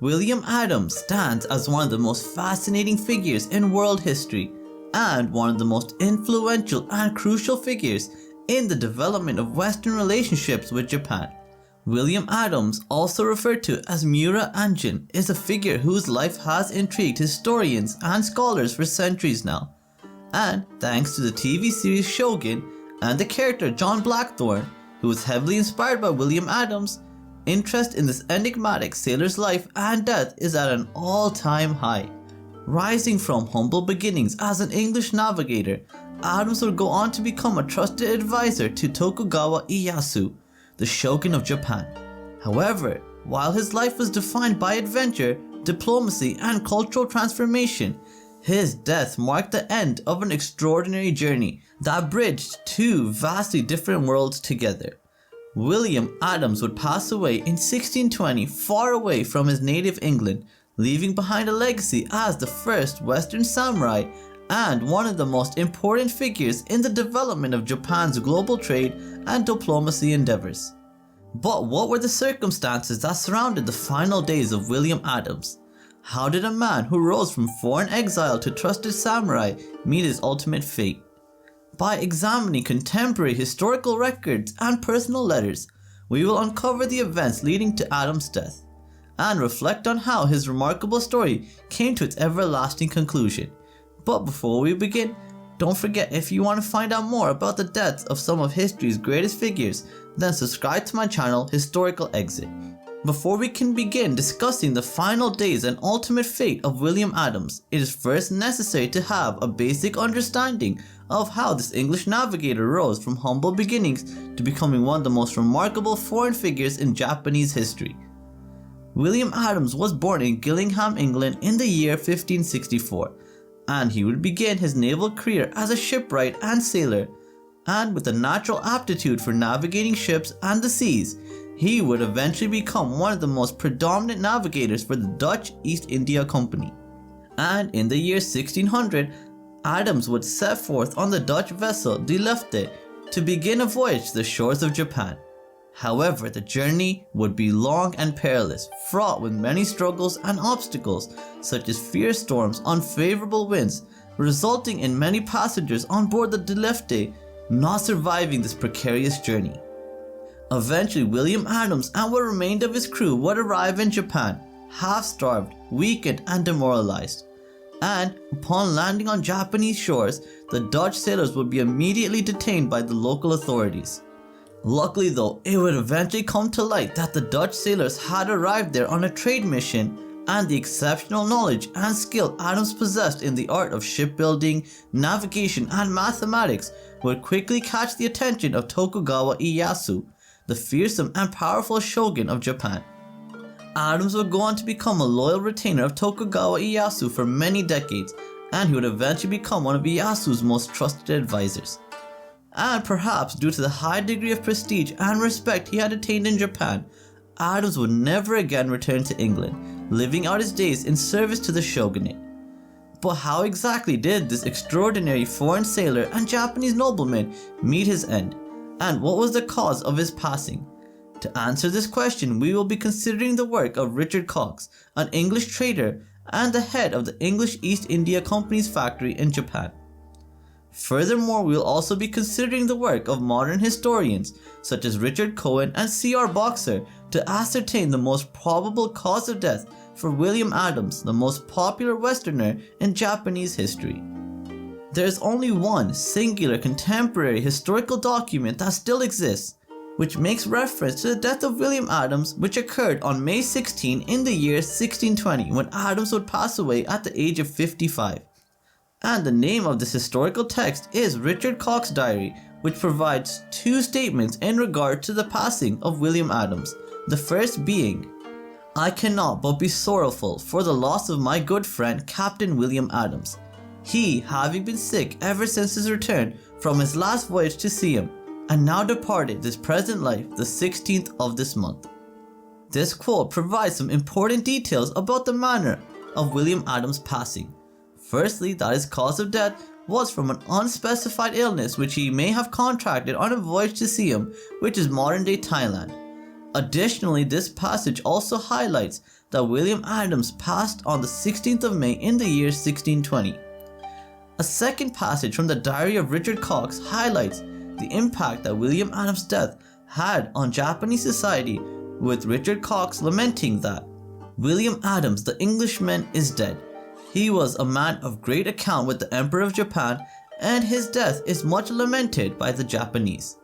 William Adams stands as one of the most fascinating figures in world history and one of the most influential and crucial figures in the development of Western relationships with Japan. William Adams, also referred to as Miura Anjin, is a figure whose life has intrigued historians and scholars for centuries now. And thanks to the TV series Shogun and the character John Blackthorne, who was heavily inspired by William Adams, interest in this enigmatic sailor's life and death is at an all-time high. Rising from humble beginnings as an English navigator, Adams would go on to become a trusted advisor to Tokugawa Ieyasu, the shogun of Japan. However, while his life was defined by adventure, diplomacy, and cultural transformation, his death marked the end of an extraordinary journey that bridged two vastly different worlds together. William Adams would pass away in 1620 far away from his native England, leaving behind a legacy as the first Western samurai and one of the most important figures in the development of Japan's global trade and diplomacy endeavors. But what were the circumstances that surrounded the final days of William Adams? How did a man who rose from foreign exile to trusted samurai meet his ultimate fate? By examining contemporary historical records and personal letters, we will uncover the events leading to Adams' death and reflect on how his remarkable story came to its everlasting conclusion. But before we begin, don't forget, if you want to find out more about the deaths of some of history's greatest figures, then subscribe to my channel Historical Exit. Before we can begin discussing the final days and ultimate fate of William Adams, it is first necessary to have a basic understanding of how this English navigator rose from humble beginnings to becoming one of the most remarkable foreign figures in Japanese history. William Adams was born in Gillingham, England in the year 1564, and he would begin his naval career as a shipwright and sailor, and with a natural aptitude for navigating ships and the seas, he would eventually become one of the most predominant navigators for the Dutch East India Company. And in the year 1600, Adams would set forth on the Dutch vessel De Lefte to begin a voyage to the shores of Japan. However, the journey would be long and perilous, fraught with many struggles and obstacles such as fierce storms, unfavorable winds, resulting in many passengers on board the De Lefte not surviving this precarious journey. Eventually, William Adams and what remained of his crew would arrive in Japan, half-starved, weakened, and demoralized. And upon landing on Japanese shores, the Dutch sailors would be immediately detained by the local authorities. Luckily though, it would eventually come to light that the Dutch sailors had arrived there on a trade mission, and the exceptional knowledge and skill Adams possessed in the art of shipbuilding, navigation, and mathematics would quickly catch the attention of Tokugawa Ieyasu, the fearsome and powerful shogun of Japan. Adams would go on to become a loyal retainer of Tokugawa Ieyasu for many decades, and he would eventually become one of Ieyasu's most trusted advisors. And perhaps due to the high degree of prestige and respect he had attained in Japan, Adams would never again return to England, living out his days in service to the shogunate. But how exactly did this extraordinary foreign sailor and Japanese nobleman meet his end? And what was the cause of his passing? To answer this question, we will be considering the work of Richard Cox, an English trader and the head of the English East India Company's factory in Japan. Furthermore, we will also be considering the work of modern historians such as Richard Cohen and C.R. Boxer to ascertain the most probable cause of death for William Adams, the most popular Westerner in Japanese history. There is only one singular contemporary historical document that still exists, which makes reference to the death of William Adams, which occurred on May 16 in the year 1620 when Adams would pass away at the age of 55. And the name of this historical text is Richard Cox's Diary, which provides two statements in regard to the passing of William Adams. The first being, "I cannot but be sorrowful for the loss of my good friend Captain William Adams, he having been sick ever since his return from his last voyage to see him, and now departed this present life the 16th of this month." This quote provides some important details about the manner of William Adams' passing. Firstly, that his cause of death was from an unspecified illness which he may have contracted on a voyage to Siam, which is modern-day Thailand. Additionally, this passage also highlights that William Adams passed on the 16th of May in the year 1620. A second passage from the diary of Richard Cox highlights the impact that William Adams' death had on Japanese society, with Richard Cox lamenting that William Adams the Englishman is dead. He was a man of great account with the Emperor of Japan, and his death is much lamented by the Japanese.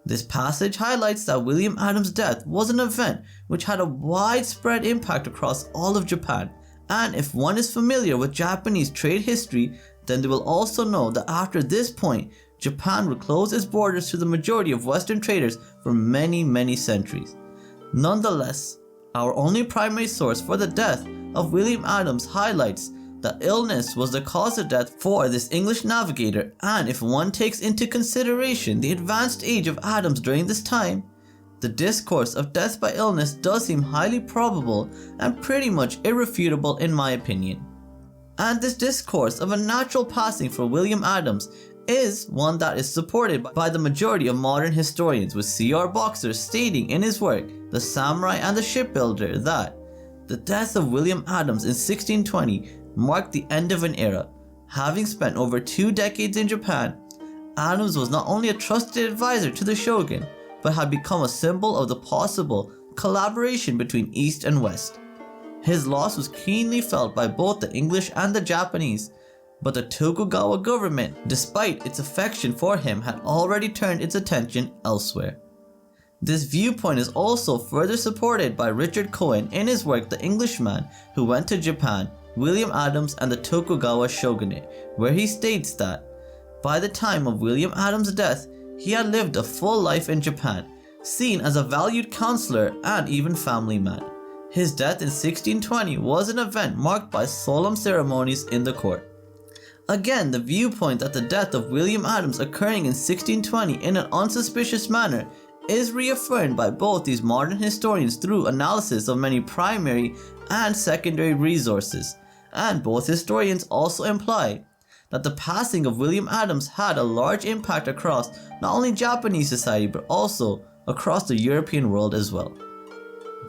This passage highlights that William Adams' death was an event which had a widespread impact across all of Japan, and if one is familiar with Japanese trade history, then they will also know that after this point, Japan would close its borders to the majority of Western traders for many centuries. Nonetheless, our only primary source for the death of William Adams highlights that illness was the cause of death for this English navigator, and if one takes into consideration the advanced age of Adams during this time, the discourse of death by illness does seem highly probable and pretty much irrefutable in my opinion. And this discourse of a natural passing for William Adams is one that is supported by the majority of modern historians, with C.R. Boxer stating in his work The Samurai and the Shipbuilder that the death of William Adams in 1620 marked the end of an era. Having spent over 2 decades in Japan, Adams was not only a trusted advisor to the shogun, but had become a symbol of the possible collaboration between East and West. His loss was keenly felt by both the English and the Japanese, but the Tokugawa government, despite its affection for him, had already turned its attention elsewhere. This viewpoint is also further supported by Richard Cohen in his work The Englishman Who Went to Japan, William Adams and the Tokugawa Shogunate, where he states that by the time of William Adams' death, he had lived a full life in Japan, seen as a valued counselor and even family man. His death in 1620 was an event marked by solemn ceremonies in the court. Again, the viewpoint that the death of William Adams occurring in 1620 in an unsuspicious manner is reaffirmed by both these modern historians through analysis of many primary and secondary resources, and both historians also imply that the passing of William Adams had a large impact across not only Japanese society but also across the European world as well.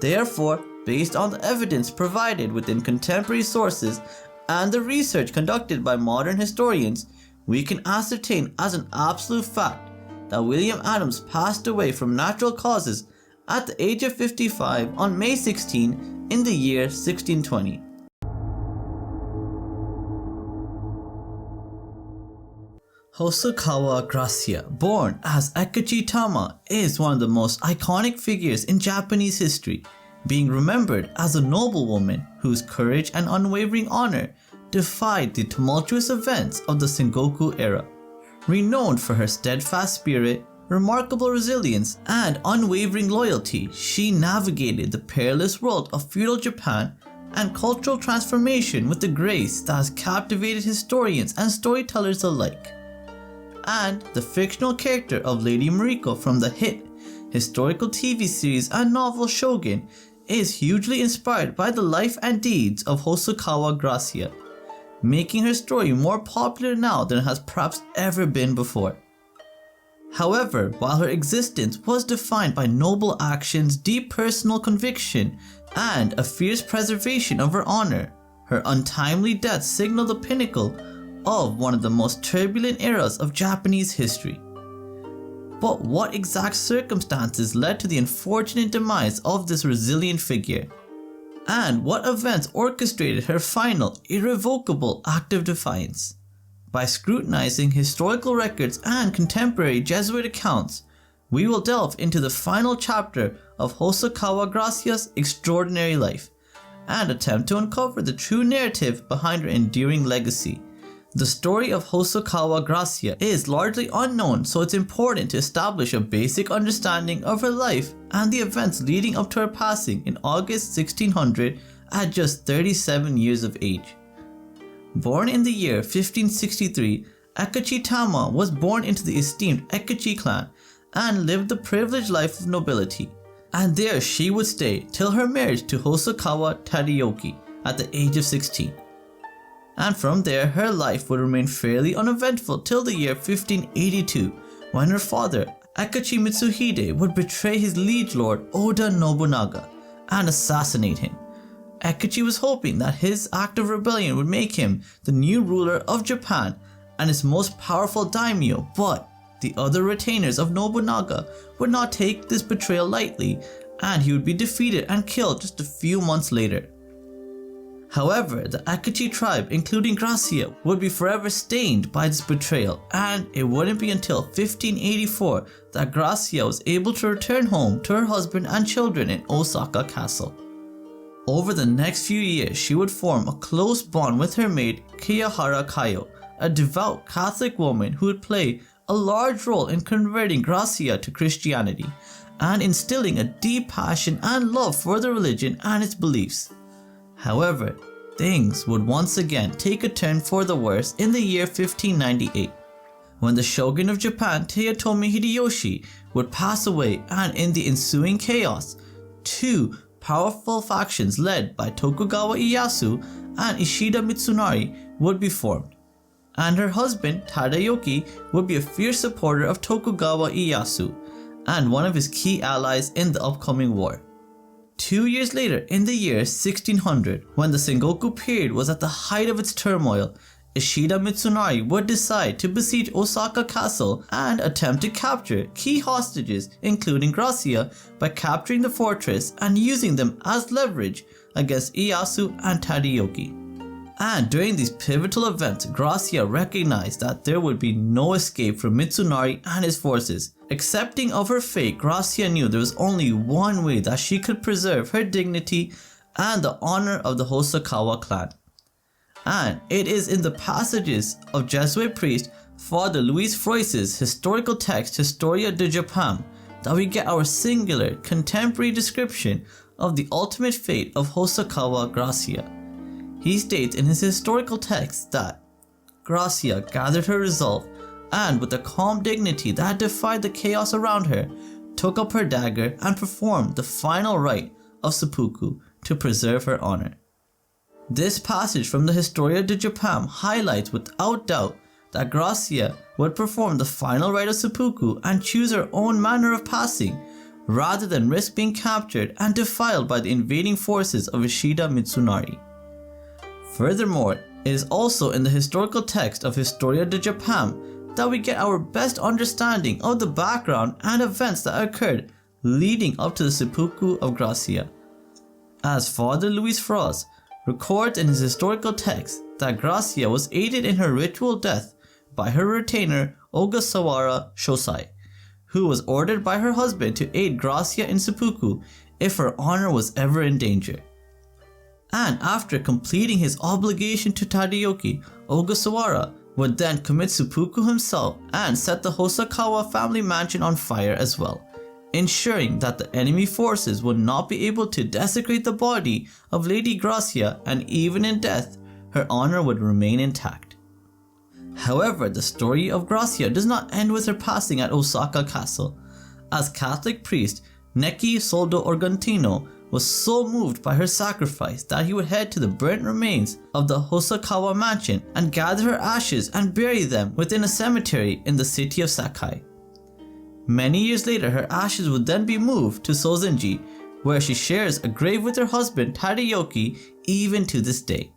Therefore, based on the evidence provided within contemporary sources and the research conducted by modern historians, we can ascertain as an absolute fact that William Adams passed away from natural causes at the age of 55 on May 16 in the year 1620. Hosokawa Gracia, born as Ekachi Tama, is one of the most iconic figures in Japanese history, being remembered as a noblewoman whose courage and unwavering honor defied the tumultuous events of the Sengoku era. Renowned for her steadfast spirit, remarkable resilience, and unwavering loyalty, she navigated the perilous world of feudal Japan and cultural transformation with a grace that has captivated historians and storytellers alike. And the fictional character of Lady Mariko from the hit historical TV series and novel Shogun is hugely inspired by the life and deeds of Hosokawa Gracia, making her story more popular now than it has perhaps ever been before. However, while her existence was defined by noble actions, deep personal conviction, and a fierce preservation of her honor, her untimely death signaled the pinnacle of one of the most turbulent eras of Japanese history. But what exact circumstances led to the unfortunate demise of this resilient figure? And what events orchestrated her final, irrevocable act of defiance? By scrutinizing historical records and contemporary Jesuit accounts, we will delve into the final chapter of Hosokawa Gracia's extraordinary life and attempt to uncover the true narrative behind her enduring legacy. The story of Hosokawa Gracia is largely unknown, so it's important to establish a basic understanding of her life and the events leading up to her passing in August 1600 at just 37 years of age. Born in the year 1563, Ekachi Tama was born into the esteemed Ekachi clan and lived the privileged life of nobility, and there she would stay till her marriage to Hosokawa Tadayoki at the age of 16. And from there her life would remain fairly uneventful till the year 1582, when her father Ekachi Mitsuhide would betray his liege lord Oda Nobunaga and assassinate him, Akechi was hoping that his act of rebellion would make him the new ruler of Japan and its most powerful daimyo, but the other retainers of Nobunaga would not take this betrayal lightly, and he would be defeated and killed just a few months later. However, the Akechi tribe, including Gracia, would be forever stained by this betrayal, and it wouldn't be until 1584 that Gracia was able to return home to her husband and children in Osaka Castle. Over the next few years, she would form a close bond with her maid Kiyahara Kayo, a devout Catholic woman who would play a large role in converting Gracia to Christianity and instilling a deep passion and love for the religion and its beliefs. However, things would once again take a turn for the worse in the year 1598, when the shogun of Japan, Toyotomi Hideyoshi, would pass away, and in the ensuing chaos, two powerful factions led by Tokugawa Ieyasu and Ishida Mitsunari would be formed, and her husband Tadayoki would be a fierce supporter of Tokugawa Ieyasu and one of his key allies in the upcoming war. 2 years later, in the year 1600, when the Sengoku period was at the height of its turmoil, Ishida Mitsunari would decide to besiege Osaka Castle and attempt to capture key hostages, including Gracia, by capturing the fortress and using them as leverage against Ieyasu and Tadayoki. And during these pivotal events, Gracia recognized that there would be no escape for Mitsunari and his forces. Accepting of her fate, Gracia knew there was only one way that she could preserve her dignity and the honor of the Hosokawa clan. And it is in the passages of Jesuit priest Father Louis Froiss's historical text Historia de Japan that we get our singular contemporary description of the ultimate fate of Hosokawa Gracia. He states in his historical text that Gracia gathered her resolve and, with a calm dignity that defied the chaos around her, took up her dagger and performed the final rite of seppuku to preserve her honor. This passage from the Historia de Japan highlights without doubt that Gracia would perform the final rite of seppuku and choose her own manner of passing, rather than risk being captured and defiled by the invading forces of Ishida Mitsunari. Furthermore, it is also in the historical text of Historia de Japan that we get our best understanding of the background and events that occurred leading up to the seppuku of Gracia, as Father Louis Froisse records in his historical text that Gracia was aided in her ritual death by her retainer Ogasawara Shosai, who was ordered by her husband to aid Gracia in seppuku if her honor was ever in danger. And after completing his obligation to Tadayoki, Ogasawara would then commit seppuku himself and set the Hosokawa family mansion on fire as well, ensuring that the enemy forces would not be able to desecrate the body of Lady Gracia, and even in death, her honor would remain intact. However, the story of Gracia does not end with her passing at Osaka Castle, as Catholic priest Neki Soldo Organtino was so moved by her sacrifice that he would head to the burnt remains of the Hosokawa mansion and gather her ashes and bury them within a cemetery in the city of Sakai. Many years later, her ashes would then be moved to Sozenji, where she shares a grave with her husband Tadayoki even to this day.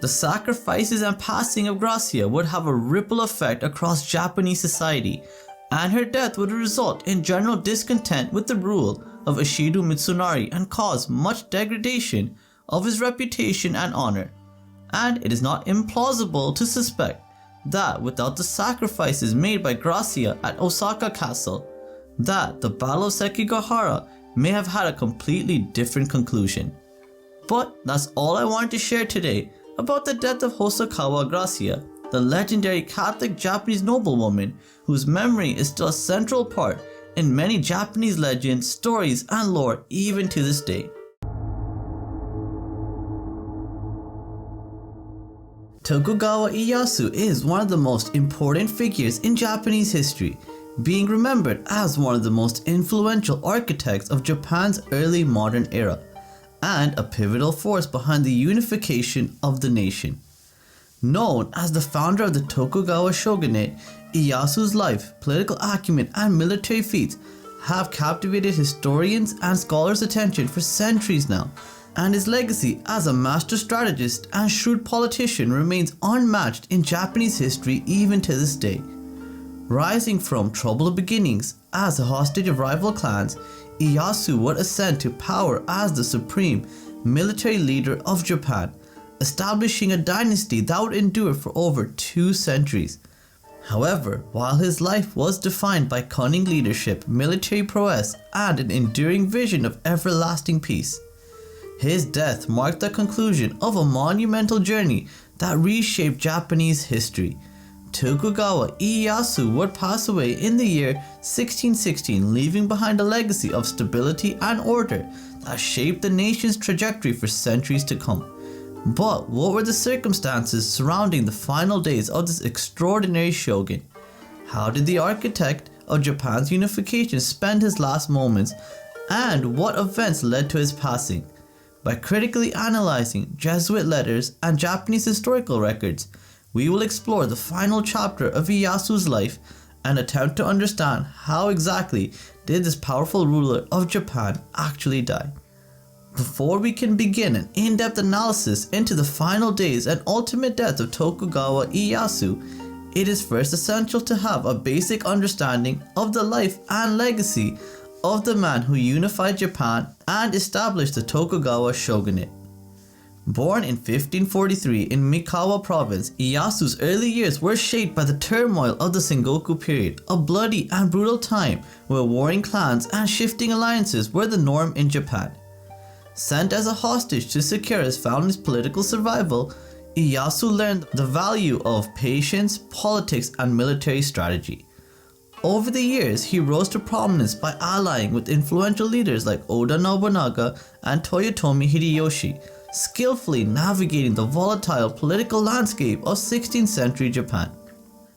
The sacrifices and passing of Gracia would have a ripple effect across Japanese society, and her death would result in general discontent with the rule of Ishido Mitsunari and cause much degradation of his reputation and honor. And it is not implausible to suspect that without the sacrifices made by Gracia at Osaka Castle, that the Battle of Sekigahara may have had a completely different conclusion. But that's all I wanted to share today about the death of Hosokawa Gracia, the legendary Catholic Japanese noblewoman whose memory is still a central part in many Japanese legends, stories, and lore even to this day. Tokugawa Ieyasu is one of the most important figures in Japanese history, being remembered as one of the most influential architects of Japan's early modern era, and a pivotal force behind the unification of the nation. Known as the founder of the Tokugawa shogunate, Ieyasu's life, political acumen, and military feats have captivated historians and scholars' attention for centuries now, and his legacy as a master strategist and shrewd politician remains unmatched in Japanese history even to this day. Rising from troubled beginnings as a hostage of rival clans, Ieyasu would ascend to power as the supreme military leader of Japan, establishing a dynasty that would endure for over 2 centuries. However, while his life was defined by cunning leadership, military prowess, and an enduring vision of everlasting peace, his death marked the conclusion of a monumental journey that reshaped Japanese history. Tokugawa Ieyasu would pass away in the year 1616, leaving behind a legacy of stability and order that shaped the nation's trajectory for centuries to come. But what were the circumstances surrounding the final days of this extraordinary shogun? How did the architect of Japan's unification spend his last moments, and what events led to his passing? By critically analyzing Jesuit letters and Japanese historical records, we will explore the final chapter of Ieyasu's life and attempt to understand how exactly did this powerful ruler of Japan actually die. Before we can begin an in-depth analysis into the final days and ultimate death of Tokugawa Ieyasu, it is first essential to have a basic understanding of the life and legacy of the man who unified Japan and established the Tokugawa shogunate. Born in 1543 in Mikawa province, Ieyasu's early years were shaped by the turmoil of the Sengoku period, a bloody and brutal time where warring clans and shifting alliances were the norm in Japan. Sent as a hostage to secure his family's political survival, Ieyasu learned the value of patience, politics, and military strategy. Over the years, he rose to prominence by allying with influential leaders like Oda Nobunaga and Toyotomi Hideyoshi, skillfully navigating the volatile political landscape of 16th century Japan.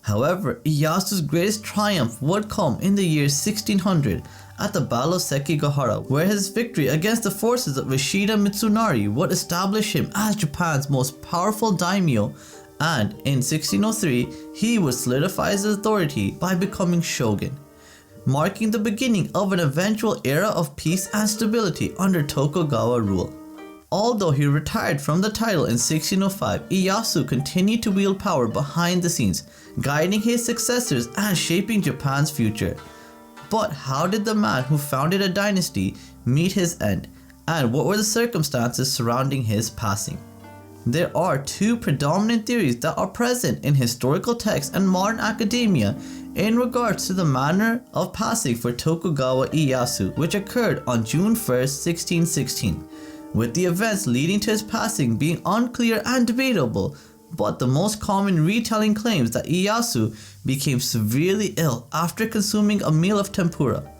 However, Ieyasu's greatest triumph would come in the year 1600 at the Battle of Sekigahara, where his victory against the forces of Ishida Mitsunari would establish him as Japan's most powerful daimyo, and in 1603 he would solidify his authority by becoming shogun, marking the beginning of an eventual era of peace and stability under Tokugawa rule. Although he retired from the title in 1605, Ieyasu continued to wield power behind the scenes, guiding his successors and shaping Japan's future. But how did the man who founded a dynasty meet his end, and what were the circumstances surrounding his passing? There are 2 predominant theories that are present in historical texts and modern academia in regards to the manner of passing for Tokugawa Ieyasu, which occurred on June 1st, 1616. With the events leading to his passing being unclear and debatable, but the most common retelling claims that Ieyasu became severely ill after consuming a meal of tempura,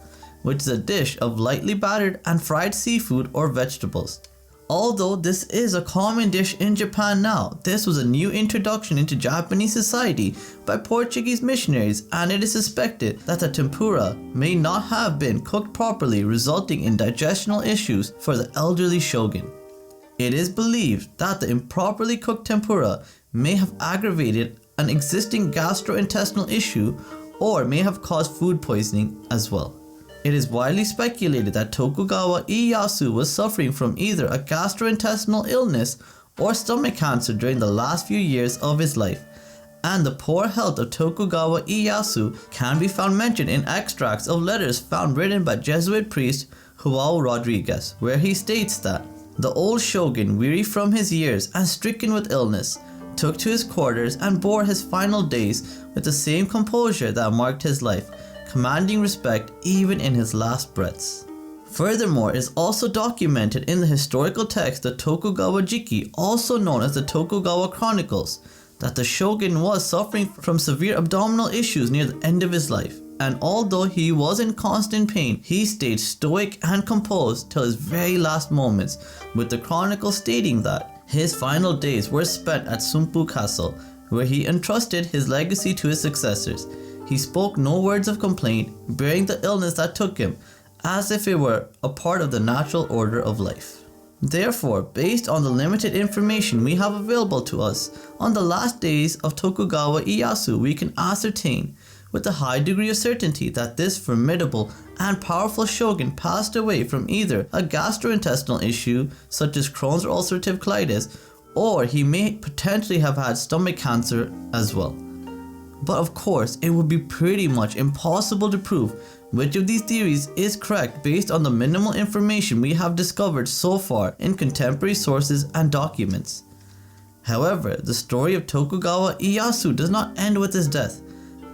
which is a dish of lightly battered and fried seafood or vegetables. Although this is a common dish in Japan now, this was a new introduction into Japanese society by Portuguese missionaries, and it is suspected that the tempura may not have been cooked properly, resulting in digestional issues for the elderly shogun. It is believed that the improperly cooked tempura may have aggravated an existing gastrointestinal issue or may have caused food poisoning as well. It is widely speculated that Tokugawa Ieyasu was suffering from either a gastrointestinal illness or stomach cancer during the last few years of his life, and the poor health of Tokugawa Ieyasu can be found mentioned in extracts of letters found written by Jesuit priest João Rodrigues, where he states that the old shogun, weary from his years and stricken with illness, took to his quarters and bore his final days with the same composure that marked his life, commanding respect even in his last breaths. Furthermore, it is also documented in the historical text the Tokugawa Jiki, also known as the Tokugawa Chronicles, that the shogun was suffering from severe abdominal issues near the end of his life, and although he was in constant pain, he stayed stoic and composed till his very last moments, with the chronicle stating that his final days were spent at Sumpu Castle, where he entrusted his legacy to his successors. He spoke no words of complaint, bearing the illness that took him, as if it were a part of the natural order of life. Therefore, based on the limited information we have available to us on the last days of Tokugawa Ieyasu, we can ascertain with a high degree of certainty that this formidable and powerful shogun passed away from either a gastrointestinal issue such as Crohn's or ulcerative colitis, or he may potentially have had stomach cancer as well. But of course, it would be pretty much impossible to prove which of these theories is correct based on the minimal information we have discovered so far in contemporary sources and documents. However, the story of Tokugawa Ieyasu does not end with his death,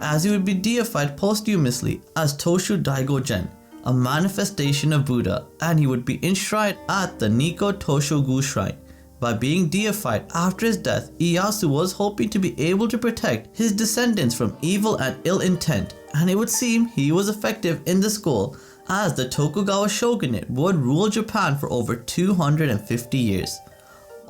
as he would be deified posthumously as Toshu Daigojen, a manifestation of Buddha, and he would be enshrined at the Nikko Toshogu Shrine. By being deified after his death, Ieyasu was hoping to be able to protect his descendants from evil and ill intent, and it would seem he was effective in this goal, as the Tokugawa shogunate would rule Japan for over 250 years.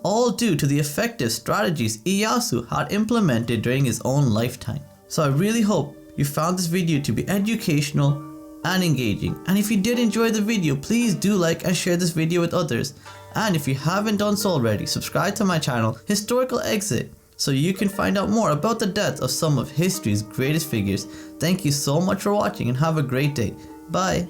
All due to the effective strategies Ieyasu had implemented during his own lifetime. So I really hope you found this video to be educational and engaging, and if you did enjoy the video, please do like and share this video with others, and if you haven't done so already, subscribe to my channel Historical Exit so you can find out more about the death of some of history's greatest figures. Thank you so much for watching and have a great day. Bye.